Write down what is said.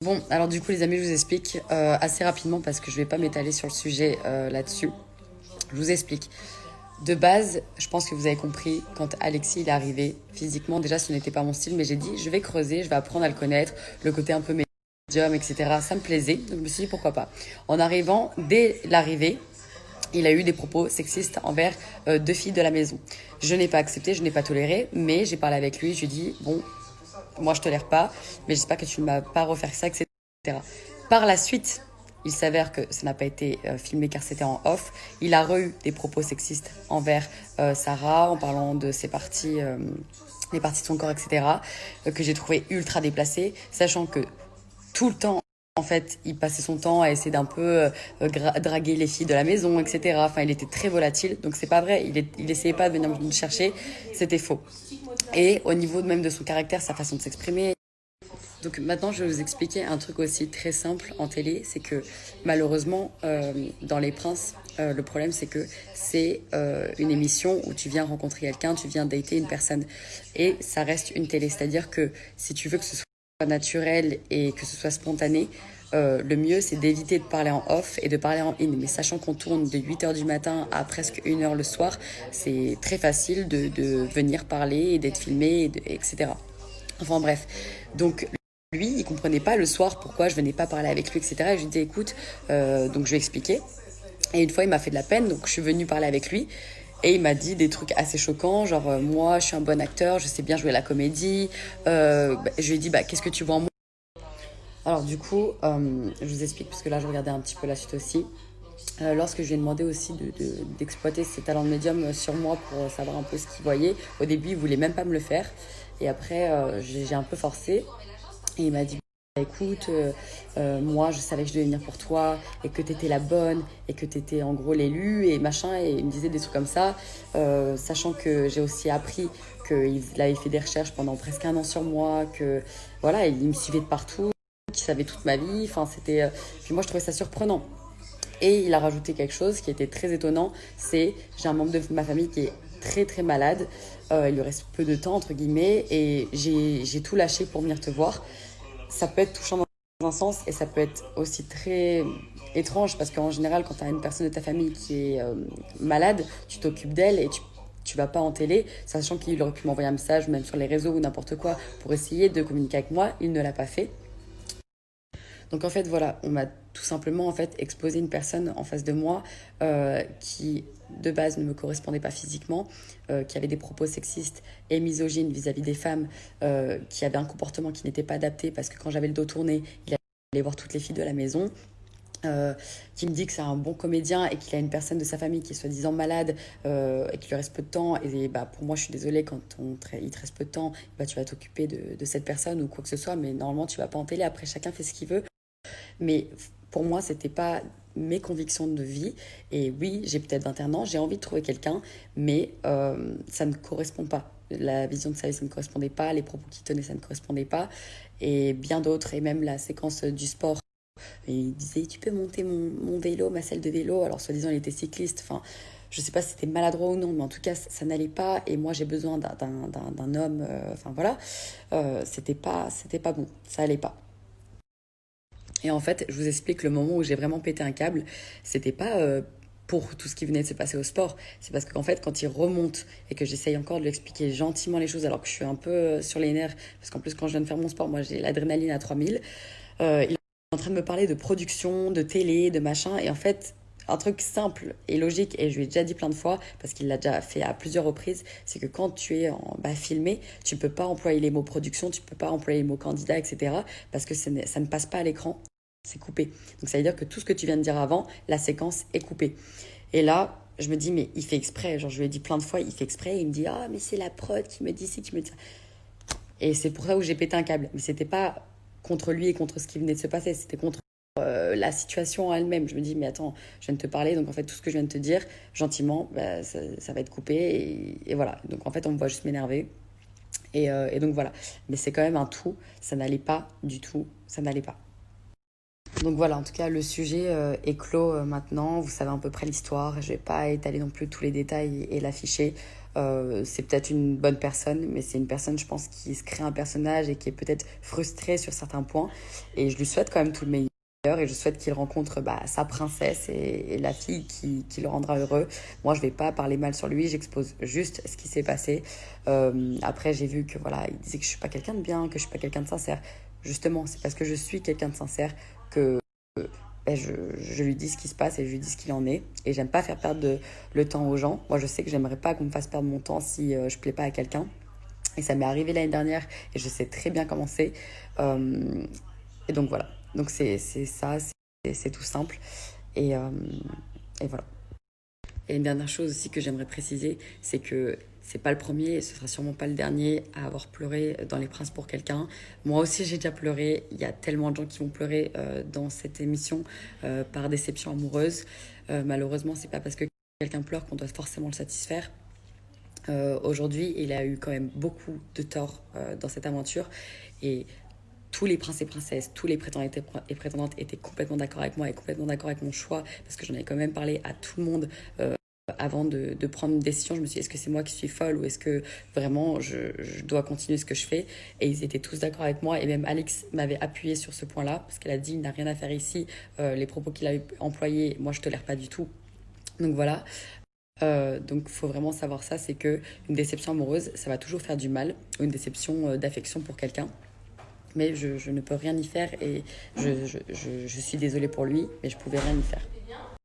Bon, alors du coup les amis, je vous explique assez rapidement parce que je vais pas m'étaler sur le sujet là-dessus. Je vous explique. De base, je pense que vous avez compris, quand Alexis il est arrivé, physiquement, déjà ce n'était pas mon style, mais j'ai dit je vais creuser, je vais apprendre à le connaître, le côté un peu médium, etc. Ça me plaisait, donc je me suis dit pourquoi pas. En arrivant, dès l'arrivée, il a eu des propos sexistes envers deux filles de la maison. Je n'ai pas accepté, je n'ai pas toléré, mais j'ai parlé avec lui, je lui ai dit bon, moi je tolère pas, mais j'espère que tu ne m'as pas refaire ça, etc. Par la suite, il s'avère que ça n'a pas été filmé car c'était en off. Il a eu des propos sexistes envers Sarah en parlant de ses parties, les parties de son corps, etc. Que j'ai trouvé ultra déplacées, sachant que tout le temps, en fait, il passait son temps à essayer d'un peu draguer les filles de la maison, etc. Enfin, il était très volatile, donc c'est pas vrai. Il essayait pas de venir me chercher, c'était faux. Et au niveau même de son caractère, sa façon de s'exprimer. Donc maintenant, je vais vous expliquer un truc aussi très simple en télé, c'est que malheureusement, dans Les Princes, le problème c'est que c'est une émission où tu viens rencontrer quelqu'un, tu viens dater une personne, et ça reste une télé. C'est-à-dire que si tu veux que ce soit naturel et que ce soit spontané, le mieux c'est d'éviter de parler en off et de parler en in. Mais sachant qu'on tourne de 8h du matin à presque 1h le soir, c'est très facile de venir parler et d'être filmé, etc. Enfin bref, donc lui, il comprenait pas le soir pourquoi je venais pas parler avec lui, etc. Et je lui disais, écoute, donc je lui ai expliqué. Et une fois, il m'a fait de la peine, donc je suis venue parler avec lui. Et il m'a dit des trucs assez choquants, genre moi, je suis un bon acteur, je sais bien jouer la comédie. Je lui ai dit, bah, qu'est-ce que tu vois en moi? Alors du coup, je vous explique, parce que là, je regardais un petit peu la suite aussi. Lorsque je lui ai demandé aussi d'exploiter ses talents de médium sur moi pour savoir un peu ce qu'il voyait, au début, il voulait même pas me le faire. Et après, j'ai un peu forcé. Et il m'a dit, bah, écoute, moi je savais que je devais venir pour toi et que t'étais la bonne et que t'étais en gros l'élu et machin. Et il me disait des trucs comme ça, sachant que j'ai aussi appris qu'il avait fait des recherches pendant presque un an sur moi, que voilà, il me suivait de partout, qu'il savait toute ma vie. Enfin, c'était. Puis moi je trouvais ça surprenant. Et il a rajouté quelque chose qui était très étonnant, c'est j'ai un membre de ma famille qui est très très malade, il lui reste peu de temps entre guillemets et j'ai tout lâché pour venir te voir. Ça peut être touchant dans un sens et ça peut être aussi très étrange parce qu'en général quand tu as une personne de ta famille qui est malade, tu t'occupes d'elle et tu vas pas en télé, sachant qu'il aurait pu m'envoyer un message même sur les réseaux ou n'importe quoi pour essayer de communiquer avec moi, il ne l'a pas fait. Donc en fait voilà, on m'a tout simplement en fait exposé une personne en face de moi qui de base ne me correspondait pas physiquement, qui avait des propos sexistes et misogynes vis-à-vis des femmes, qui avait un comportement qui n'était pas adapté parce que quand j'avais le dos tourné, il allait voir toutes les filles de la maison. Qui me dit que c'est un bon comédien et qu'il a une personne de sa famille qui est soi-disant malade et qu'il lui reste peu de temps. Et bah, pour moi, je suis désolée, quand il te reste peu de temps, bah, tu vas t'occuper de cette personne ou quoi que ce soit, mais normalement, tu vas pas en télé. Après, chacun fait ce qu'il veut. Mais pour moi, c'était pas mes convictions de vie. Et oui, j'ai peut-être 21 ans, j'ai envie de trouver quelqu'un, mais ça ne correspond pas. La vision de sa vie, ça ne correspondait pas. Les propos qu'il tenait, ça ne correspondait pas. Et bien d'autres, et même la séquence du sport. Et il disait, tu peux monter mon vélo, ma selle de vélo. Alors, soi-disant, il était cycliste. Enfin, je sais pas si c'était maladroit ou non, mais en tout cas, ça n'allait pas. Et moi, j'ai besoin d'un homme. Enfin, voilà. C'était pas bon. Ça allait pas. Et en fait, je vous explique le moment où j'ai vraiment pété un câble. C'était pas pour tout ce qui venait de se passer au sport. C'est parce qu'en fait, quand il remonte et que j'essaye encore de lui expliquer gentiment les choses, alors que je suis un peu sur les nerfs, parce qu'en plus, quand je viens de faire mon sport, moi, j'ai l'adrénaline à 3000. Il est en train de me parler de production, de télé, de machin. Et en fait, un truc simple et logique, et je lui ai déjà dit plein de fois, parce qu'il l'a déjà fait à plusieurs reprises, c'est que quand tu es filmé, tu peux pas employer les mots production, tu peux pas employer les mots candidat, etc. Parce que ça ne passe pas à l'écran, c'est coupé. Donc ça veut dire que tout ce que tu viens de dire avant, la séquence est coupée. Et là, je me dis, mais il fait exprès. Genre, je lui ai dit plein de fois, il fait exprès. Et il me dit, ah, mais c'est la prod qui me dit ci, qui me dit ça. Et c'est pour ça où j'ai pété un câble. Mais c'était pas contre lui et contre ce qui venait de se passer, c'était contre la situation en elle-même. Je me dis, mais attends, je viens de te parler, donc en fait, tout ce que je viens de te dire, gentiment, bah, ça va être coupé. Et voilà. Donc en fait, on me voit juste m'énerver. Et donc voilà. Mais c'est quand même un tout. Ça n'allait pas du tout. Ça n'allait pas. Donc voilà, en tout cas, le sujet est clos maintenant. Vous savez à peu près l'histoire. Je vais pas étaler non plus tous les détails et l'afficher. C'est peut-être une bonne personne, mais c'est une personne, je pense, qui se crée un personnage et qui est peut-être frustrée sur certains points. Et je lui souhaite quand même tout le meilleur. Et je souhaite qu'il rencontre sa princesse et la fille qui le rendra heureux. Moi, je vais pas parler mal sur lui, j'expose juste ce qui s'est passé. Après, j'ai vu que voilà, il disait que je suis pas quelqu'un de bien, que je suis pas quelqu'un de sincère. Justement, c'est parce que je suis quelqu'un de sincère que je lui dis ce qui se passe et je lui dis ce qu'il en est. Et j'aime pas faire perdre le temps aux gens. Moi, je sais que j'aimerais pas qu'on me fasse perdre mon temps si je plais pas à quelqu'un. Et ça m'est arrivé l'année dernière et je sais très bien comment c'est. Euh, et donc voilà. Donc c'est ça, c'est tout simple. Et, euh, et voilà. Et une dernière chose aussi que j'aimerais préciser, c'est que c'est pas le premier et ce sera sûrement pas le dernier à avoir pleuré dans Les Princes pour quelqu'un. Moi aussi j'ai déjà pleuré. Il y a tellement de gens qui vont pleurer dans cette émission par déception amoureuse. Malheureusement, c'est pas parce que quelqu'un pleure qu'on doit forcément le satisfaire. Aujourd'hui, il a eu quand même beaucoup de tort dans cette aventure et tous les princes et princesses, tous les prétendants et prétendantes étaient complètement d'accord avec moi et complètement d'accord avec mon choix parce que j'en avais quand même parlé à tout le monde avant de prendre une décision. Je me suis dit, est-ce que c'est moi qui suis folle ou est-ce que vraiment je dois continuer ce que je fais? Et ils étaient tous d'accord avec moi et même Alix m'avait appuyé sur ce point-là parce qu'elle a dit, il n'a rien à faire ici. Les propos qu'il avait employés, moi je tolère pas du tout. Donc voilà. Donc il faut vraiment savoir ça, c'est que une déception amoureuse, ça va toujours faire du mal, ou une déception d'affection pour quelqu'un. Mais je ne peux rien y faire et je suis désolée pour lui, mais je pouvais rien y faire.